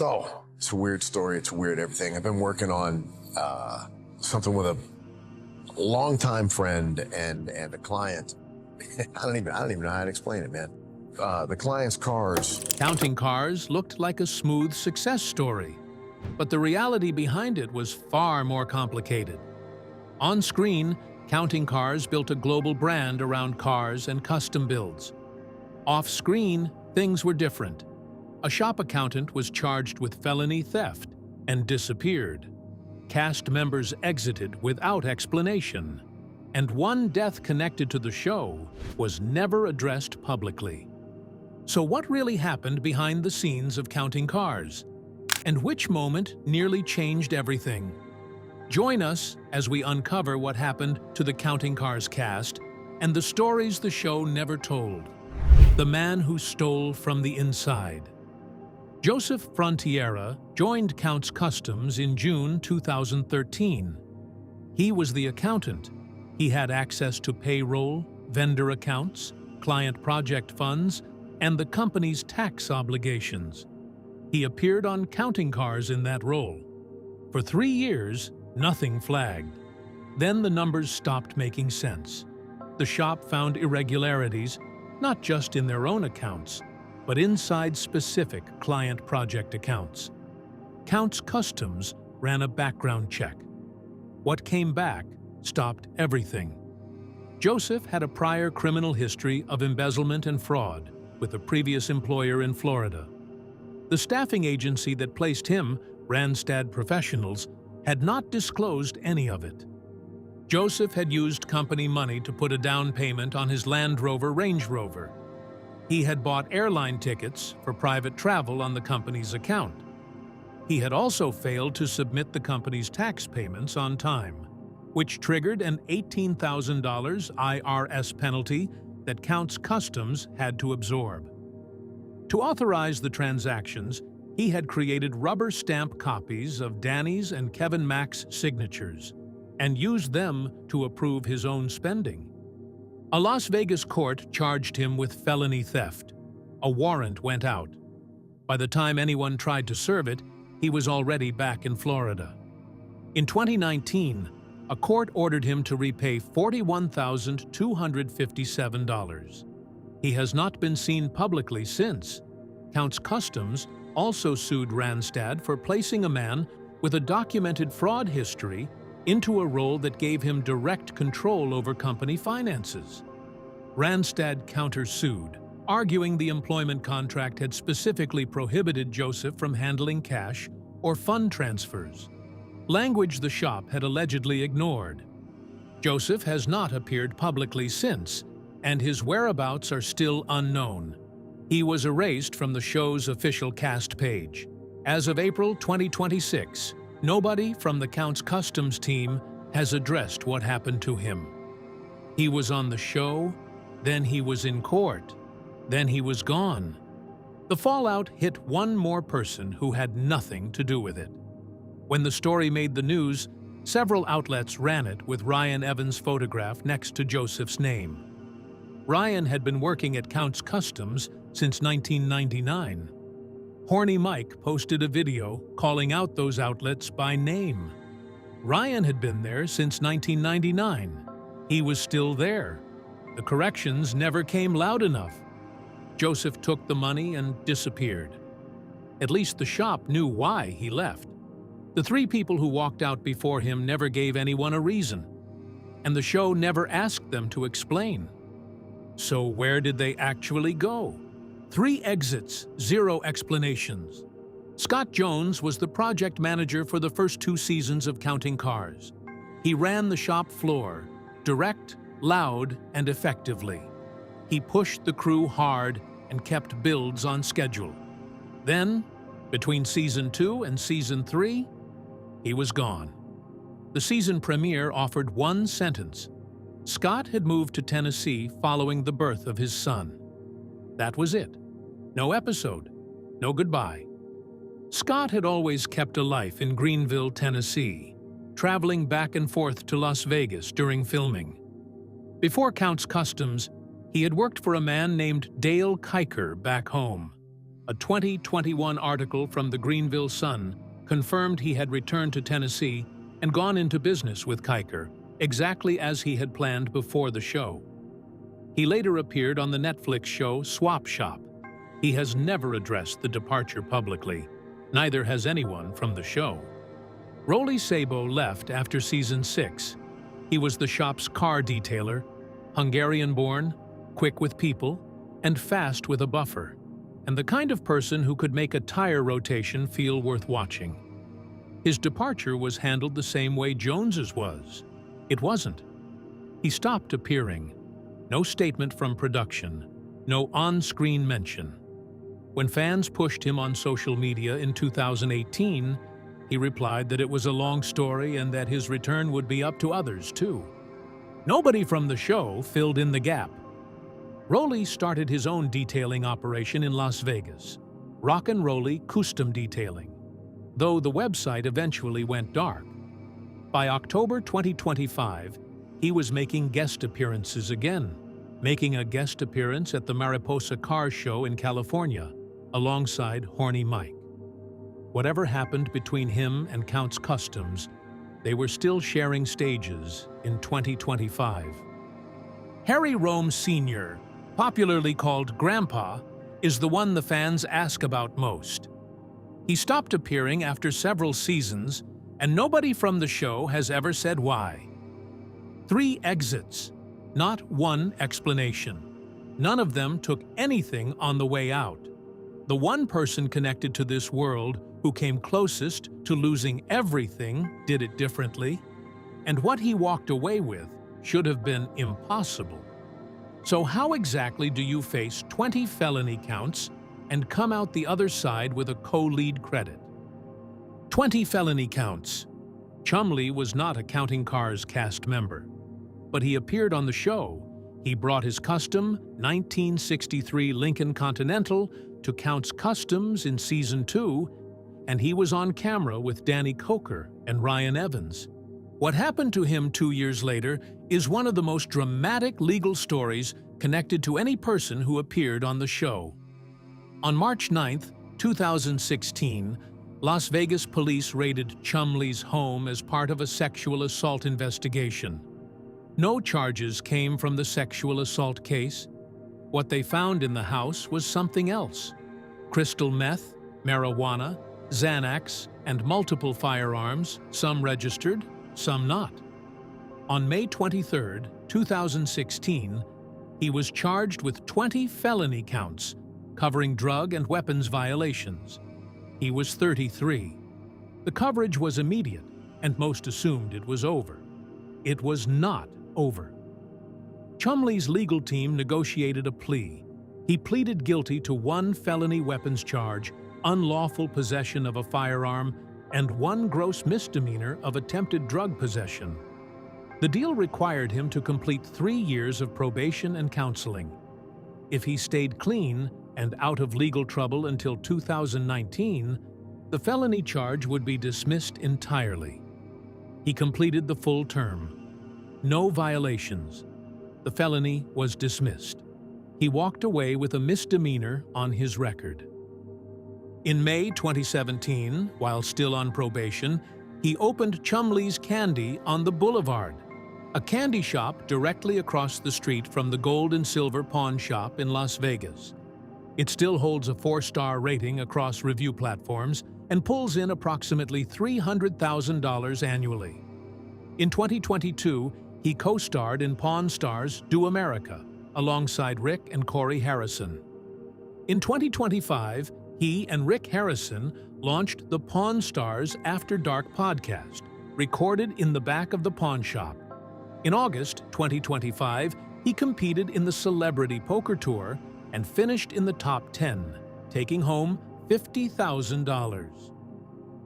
So, it's a weird story. It's weird everything. I've been working on something with a longtime friend and a client. I don't even know how to explain it, man. The client's cars. Counting cars looked like a smooth success story, but the reality behind it was far more complicated. On screen, Counting Cars built a global brand around cars and custom builds. Off-screen, things were different. A shop accountant was charged with felony theft and disappeared. Cast members exited without explanation, and one death connected to the show was never addressed publicly. So what really happened behind the scenes of Counting Cars? And which moment nearly changed everything? Join us as we uncover what happened to the Counting Cars cast and the stories the show never told. The man who stole from the inside. Joseph Frontiera joined Counts Customs in June 2013. He was the accountant. He had access to payroll, vendor accounts, client project funds, and the company's tax obligations. He appeared on Counting Cars in that role. For 3 years, nothing flagged. Then the numbers stopped making sense. The shop found irregularities, not just in their own accounts, but inside specific client project accounts. Counts Customs ran a background check. What came back stopped everything. Joseph had a prior criminal history of embezzlement and fraud with a previous employer in Florida. The staffing agency that placed him, Randstad Professionals, had not disclosed any of it. Joseph had used company money to put a down payment on his Land Rover Range Rover. He had bought airline tickets for private travel on the company's account. He had also failed to submit the company's tax payments on time, which triggered an $18,000 IRS penalty that Counts Customs had to absorb. To authorize the transactions, he had created rubber stamp copies of Danny's and Kevin Mack's signatures and used them to approve his own spending. A Las Vegas court charged him with felony theft. A warrant went out. By the time anyone tried to serve it, he was already back in Florida. In 2019, a court ordered him to repay $41,257. He has not been seen publicly since. Counts Customs also sued Randstad for placing a man with a documented fraud history into a role that gave him direct control over company finances. Randstad countersued, arguing the employment contract had specifically prohibited Joseph from handling cash or fund transfers, language the shop had allegedly ignored. Joseph has not appeared publicly since, and his whereabouts are still unknown. He was erased from the show's official cast page. As of April 2026, nobody from the Counts Customs team has addressed what happened to him. He was on the show, then he was in court, then he was gone. The fallout hit one more person who had nothing to do with it. When the story made the news, several outlets ran it with Ryan Evans' photograph next to Joseph's name. Ryan had been working at Counts Customs since 1999. Horny Mike posted a video calling out those outlets by name. Ryan had been there since 1999. He was still there. The corrections never came loud enough. Joseph took the money and disappeared. At least the shop knew why he left. The 3 people who walked out before him never gave anyone a reason, and the show never asked them to explain. So where did they actually go? 3 exits, 0 explanations. Scott Jones was the project manager for the first 2 seasons of Counting Cars. He ran the shop floor, direct, loud, and effectively. He pushed the crew hard and kept builds on schedule. Then, between Season 2 and Season 3, he was gone. The season premiere offered one sentence. Scott had moved to Tennessee following the birth of his son. That was it. No episode. No goodbye. Scott had always kept a life in Greenville, Tennessee, traveling back and forth to Las Vegas during filming. Before Counts Customs, he had worked for a man named Dale Kiker back home, A 2021 article from the Greenville Sun confirmed he had returned to Tennessee and gone into business with Kiker, exactly as he had planned before the show. He later appeared on the Netflix show Swap Shop. He has never addressed the departure publicly. Neither has anyone from the show. Rolly Sabo left after season 6. He was the shop's car detailer, Hungarian-born, quick with people, and fast with a buffer, and the kind of person who could make a tire rotation feel worth watching. His departure was handled the same way Jones's was. It wasn't. He stopped appearing. No statement from production. No on-screen mention. When fans pushed him on social media in 2018, he replied that it was a long story and that his return would be up to others, too. Nobody from the show filled in the gap. Rolly started his own detailing operation in Las Vegas, Rock and Rolly Custom Detailing, though the website eventually went dark. By October 2025, he was making guest appearances again, making a guest appearance at the Mariposa Car Show in California, alongside Horny Mike. Whatever happened between him and Count's Customs, they were still sharing stages in 2025. Harry Rome Sr., popularly called Grandpa, is the one the fans ask about most. He stopped appearing after several seasons, and nobody from the show has ever said why. 3 exits, not one explanation. None of them took anything on the way out. The one person connected to this world who came closest to losing everything did it differently, and what he walked away with should have been impossible. So how exactly do you face 20 felony counts and come out the other side with a co-lead credit? 20 felony counts. Chum Lee was not a Counting Cars cast member, but he appeared on the show. He brought his custom 1963 Lincoln Continental to Count's Customs in Season 2, and he was on camera with Danny Coker and Ryan Evans. What happened to him 2 years later is one of the most dramatic legal stories connected to any person who appeared on the show. On March 9, 2016, Las Vegas police raided Chum Lee's home as part of a sexual assault investigation. No charges came from the sexual assault case. What they found in the house was something else: crystal meth, marijuana, Xanax, and multiple firearms, some registered, some not. On May 23, 2016, he was charged with 20 felony counts covering drug and weapons violations. He was 33. The coverage was immediate, and most assumed it was over. It was not over. Chum Lee's legal team negotiated a plea. He pleaded guilty to 1 felony weapons charge, unlawful possession of a firearm, and 1 gross misdemeanor of attempted drug possession. The deal required him to complete 3 years of probation and counseling. If he stayed clean and out of legal trouble until 2019, the felony charge would be dismissed entirely. He completed the full term. No violations. The felony was dismissed. He walked away with a misdemeanor on his record. In May 2017, while still on probation, he opened Chum Lee's Candy on the Boulevard, a candy shop directly across the street from the Gold and Silver Pawn Shop in Las Vegas. It still holds a 4-star rating across review platforms and pulls in approximately $300,000 annually. In 2022, he co-starred in Pawn Stars Do America, alongside Rick and Corey Harrison. In 2025, he and Rick Harrison launched the Pawn Stars After Dark podcast, recorded in the back of the pawn shop. In August 2025, he competed in the Celebrity Poker Tour and finished in the top 10, taking home $50,000.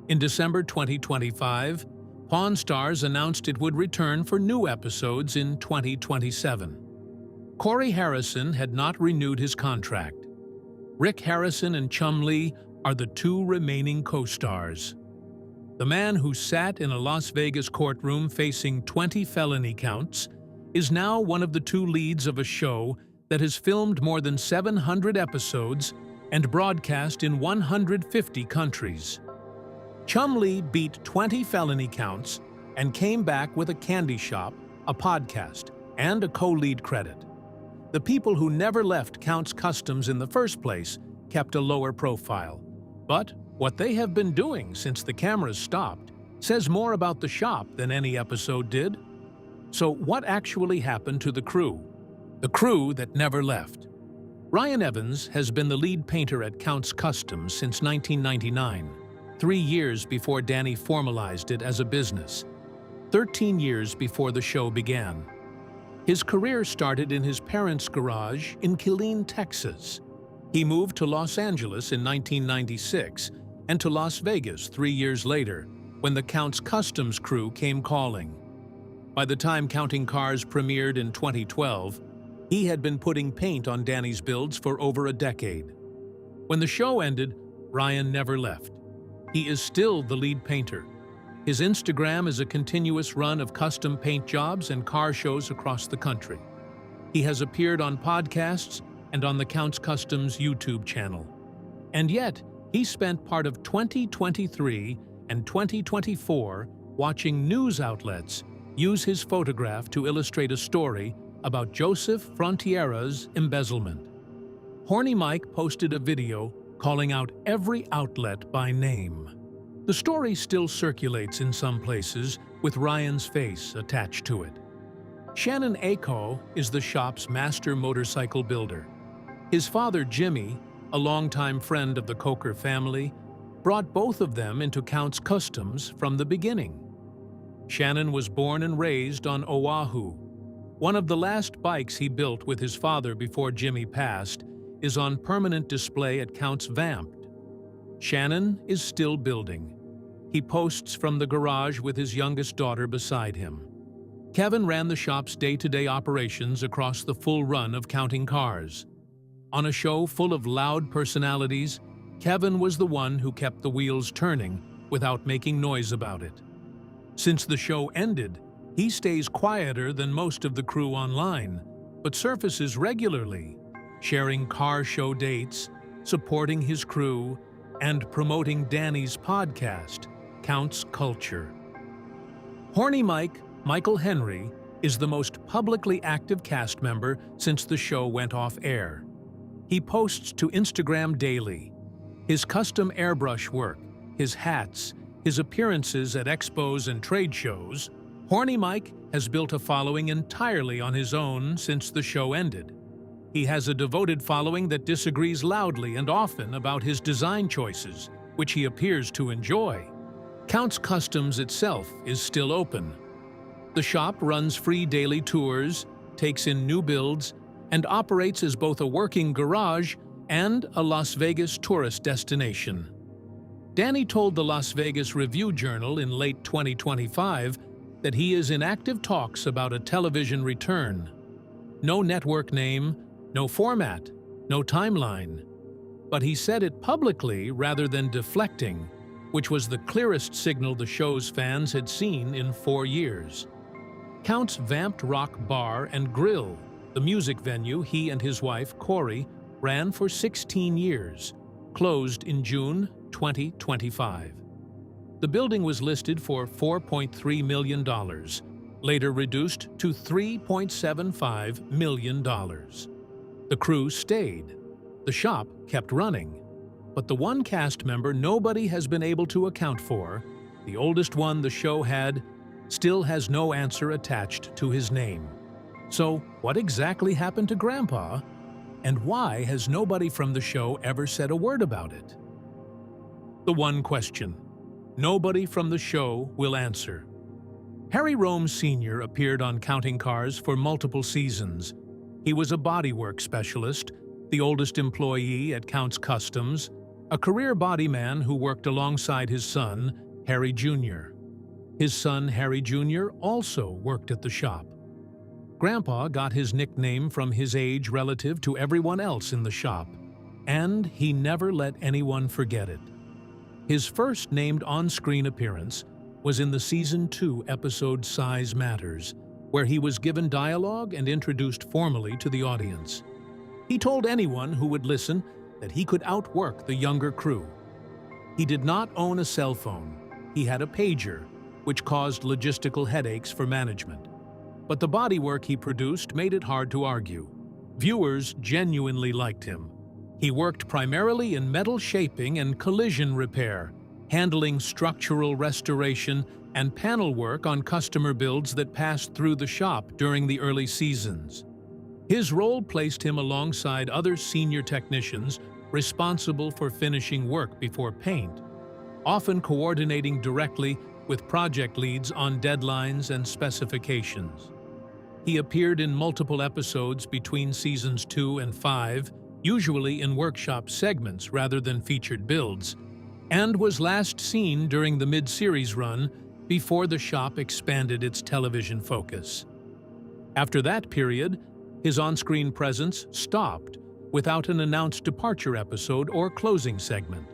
In December 2025, Pawn Stars announced it would return for new episodes in 2027. Corey Harrison had not renewed his contract. Rick Harrison and Chum Lee are the 2 remaining co-stars. The man who sat in a Las Vegas courtroom facing 20 felony counts is now one of the 2 leads of a show that has filmed more than 700 episodes and broadcast in 150 countries. Chum Lee beat 20 felony counts and came back with a candy shop, a podcast, and a co-lead credit. The people who never left Counts Customs in the first place kept a lower profile. But what they have been doing since the cameras stopped says more about the shop than any episode did. So what actually happened to the crew? The crew that never left. Ryan Evans has been the lead painter at Counts Customs since 1999, 3 years before Danny formalized it as a business, 13 years before the show began. His career started in his parents' garage in Killeen, Texas. He moved to Los Angeles in 1996 and to Las Vegas 3 years later when the Counts Customs crew came calling. By the time Counting Cars premiered in 2012, he had been putting paint on Danny's builds for over a decade. When the show ended, Ryan never left. He is still the lead painter. His Instagram is a continuous run of custom paint jobs and car shows across the country. He has appeared on podcasts and on the Counts Customs YouTube channel. And yet, he spent part of 2023 and 2024 watching news outlets use his photograph to illustrate a story about Joseph Frontiera's embezzlement. Horny Mike posted a video calling out every outlet by name. The story still circulates in some places with Ryan's face attached to it. Shannon Aco is the shop's master motorcycle builder. His father, Jimmy, a longtime friend of the Coker family, brought both of them into Counts Customs from the beginning. Shannon was born and raised on Oahu. One of the last bikes he built with his father before Jimmy passed is on permanent display at Counts Vamped. Shannon is still building. He posts from the garage with his youngest daughter beside him. Kevin ran the shop's day-to-day operations across the full run of Counting Cars. On a show full of loud personalities, Kevin was the one who kept the wheels turning without making noise about it. Since the show ended, he stays quieter than most of the crew online, but surfaces regularly, sharing car show dates, supporting his crew, and promoting Danny's podcast, Counts Culture. Horny Mike, Michael Henry, is the most publicly active cast member since the show went off air. He posts to Instagram daily. His custom airbrush work, his hats, his appearances at expos and trade shows, Horny Mike has built a following entirely on his own since the show ended. He has a devoted following that disagrees loudly and often about his design choices, which he appears to enjoy. Counts Customs itself is still open. The shop runs free daily tours, takes in new builds, and operates as both a working garage and a Las Vegas tourist destination. Danny told the Las Vegas Review-Journal in late 2025 that he is in active talks about a television return. No network name, no format, no timeline. But he said it publicly rather than deflecting, which was the clearest signal the show's fans had seen in 4 years. Counts Vamped Rock Bar and Grill, the music venue he and his wife, Corey, ran for 16 years, closed in June 2025. The building was listed for $4.3 million, later reduced to $3.75 million. The crew stayed. The shop kept running. But the one cast member nobody has been able to account for, the oldest one the show had, still has no answer attached to his name. So what exactly happened to Grandpa? And why has nobody from the show ever said a word about it? The one question nobody from the show will answer. Harry Rome Sr. appeared on Counting Cars for multiple seasons. He was a bodywork specialist, the oldest employee at Counts Customs, a career bodyman who worked alongside his son, Harry Jr. His son, Harry Jr., also worked at the shop. Grandpa got his nickname from his age relative to everyone else in the shop, and he never let anyone forget it. His first named on-screen appearance was in the Season 2 episode Size Matters, where he was given dialogue and introduced formally to the audience. He told anyone who would listen that he could outwork the younger crew. He did not own a cell phone. He had a pager, which caused logistical headaches for management. But the bodywork he produced made it hard to argue. Viewers genuinely liked him. He worked primarily in metal shaping and collision repair, handling structural restoration and panel work on customer builds that passed through the shop during the early seasons. His role placed him alongside other senior technicians responsible for finishing work before paint, often coordinating directly with project leads on deadlines and specifications. He appeared in multiple episodes between seasons 2 and 5, usually in workshop segments rather than featured builds, and was last seen during the mid-series run before the shop expanded its television focus. After that period, his on-screen presence stopped without an announced departure episode or closing segment.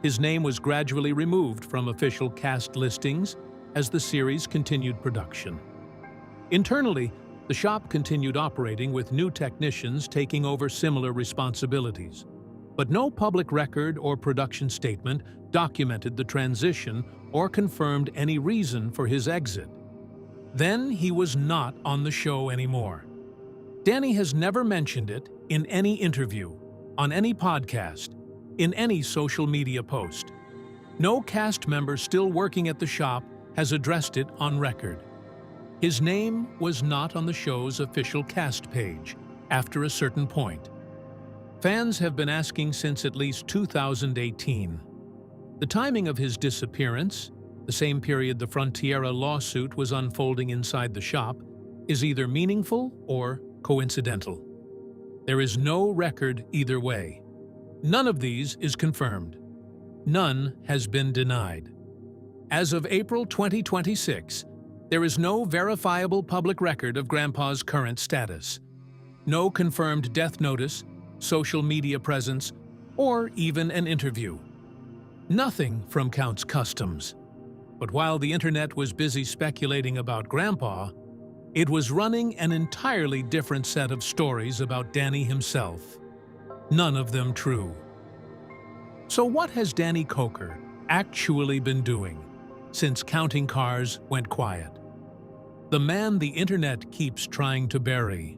His name was gradually removed from official cast listings as the series continued production. Internally, the shop continued operating with new technicians taking over similar responsibilities, but no public record or production statement documented the transition or confirmed any reason for his exit. Then he was not on the show anymore. Danny has never mentioned it in any interview, on any podcast, in any social media post. No cast member still working at the shop has addressed it on record. His name was not on the show's official cast page after a certain point. Fans have been asking since at least 2018. The timing of his disappearance, the same period the Frontiera lawsuit was unfolding inside the shop, is either meaningful or coincidental. There is no record either way. None of these is confirmed. None has been denied. As of April 2026, there is no verifiable public record of Grandpa's current status. No confirmed death notice, social media presence, or even an interview. Nothing from Count's Customs. But while the internet was busy speculating about Grandpa, it was running an entirely different set of stories about Danny himself. None of them true. So what has Danny Coker actually been doing since Counting Cars went quiet? The man the internet keeps trying to bury.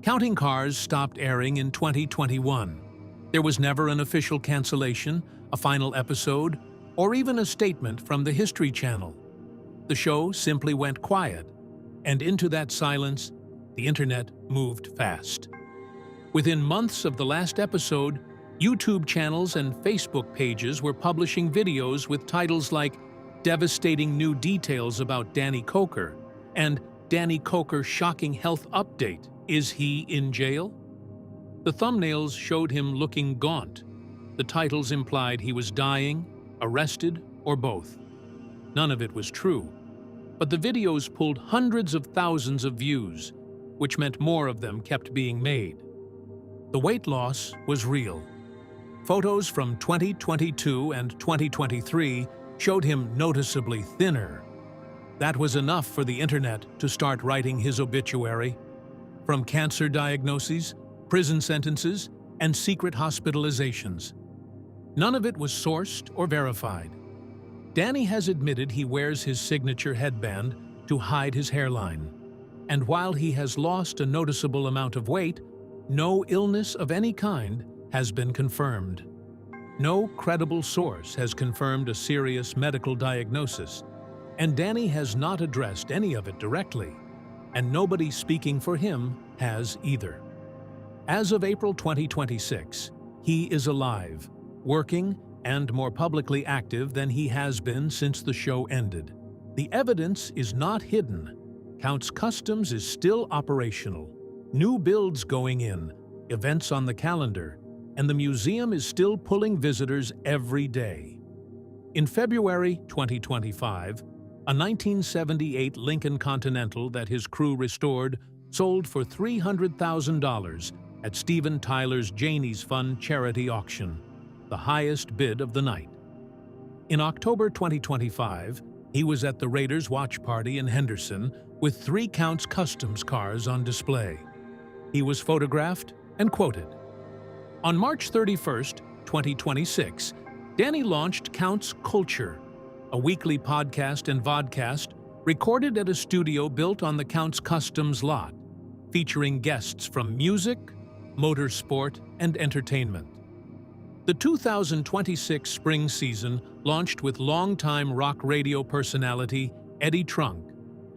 Counting Cars stopped airing in 2021. There was never an official cancellation, a final episode, or even a statement from the History Channel. The show simply went quiet, and into that silence, the internet moved fast. Within months of the last episode, YouTube channels and Facebook pages were publishing videos with titles like "Devastating New Details About Danny Coker" and "Danny Coker Shocking Health Update. Is He in Jail?" The thumbnails showed him looking gaunt. The titles implied he was dying, arrested, or both. None of it was true, but the videos pulled hundreds of thousands of views, which meant more of them kept being made. The weight loss was real. Photos from 2022 and 2023 showed him noticeably thinner. That was enough for the internet to start writing his obituary. From cancer diagnoses, prison sentences, and secret hospitalizations. None of it was sourced or verified. Danny has admitted he wears his signature headband to hide his hairline. And while he has lost a noticeable amount of weight, no illness of any kind has been confirmed. No credible source has confirmed a serious medical diagnosis, and Danny has not addressed any of it directly, and nobody speaking for him has either. As of April 2026, he is alive, working, and more publicly active than he has been since the show ended. The evidence is not hidden. Count's Customs is still operational. New builds going in, events on the calendar, and the museum is still pulling visitors every day. In February 2025, a 1978 Lincoln Continental that his crew restored sold for $300,000 at Steven Tyler's Janie's Fund charity auction, the highest bid of the night. In October 2025, he was at the Raiders' watch party in Henderson with 3 Count's Customs cars on display. He was photographed and quoted, On March 31st, 2026, Danny launched Counts Culture, a weekly podcast and vodcast recorded at a studio built on the Counts Customs lot, featuring guests from music, motorsport, and entertainment. The 2026 spring season launched with longtime rock radio personality Eddie Trunk,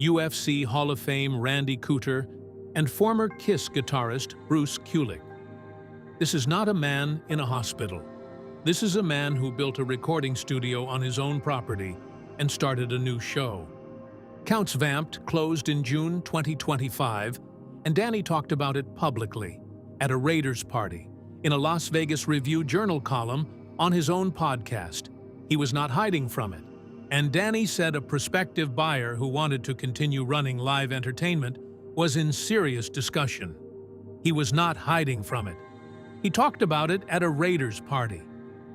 UFC Hall of Fame Randy Cooter, and former Kiss guitarist Bruce Kulick. This is not a man in a hospital. This is a man who built a recording studio on his own property and started a new show. Counts Vamped closed in June 2025, and Danny talked about it publicly, at a Raiders party, in a Las Vegas Review-Journal column, on his own podcast. He was not hiding from it. And Danny said a prospective buyer who wanted to continue running live entertainment was in serious discussion. He was not hiding from it. He talked about it at a Raiders party,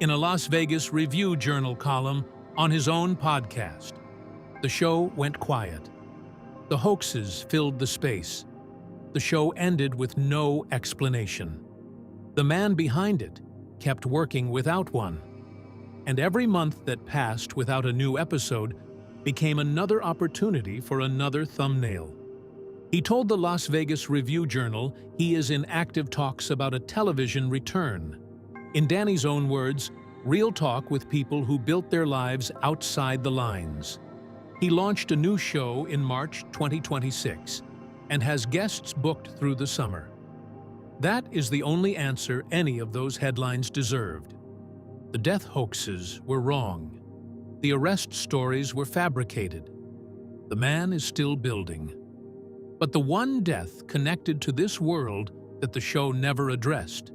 in a Las Vegas Review-Journal column, on his own podcast. The show went quiet. The hoaxes filled the space. The show ended with no explanation. The man behind it kept working without one. And every month that passed without a new episode became another opportunity for another thumbnail. He told the Las Vegas Review-Journal he is in active talks about a television return. In Danny's own words, real talk with people who built their lives outside the lines. He launched a new show in March 2026 and has guests booked through the summer. That is the only answer any of those headlines deserved. The death hoaxes were wrong. The arrest stories were fabricated. The man is still building. But the one death connected to this world that the show never addressed,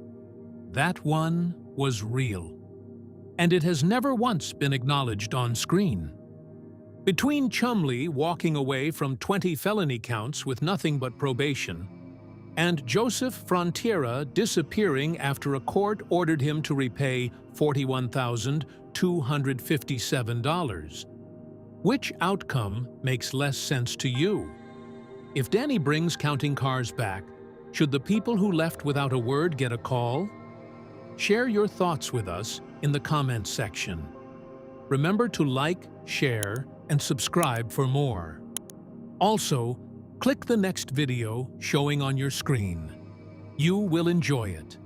that one was real. And it has never once been acknowledged on screen. Between Chum Lee walking away from 20 felony counts with nothing but probation, and Joseph Frontiera disappearing after a court ordered him to repay $41,257. Which outcome makes less sense to you? If Danny brings counting cars back, should the people who left without a word get a call? Share your thoughts with us in the comments section. Remember to like, share, and subscribe for more. Also, click the next video showing on your screen. You will enjoy it.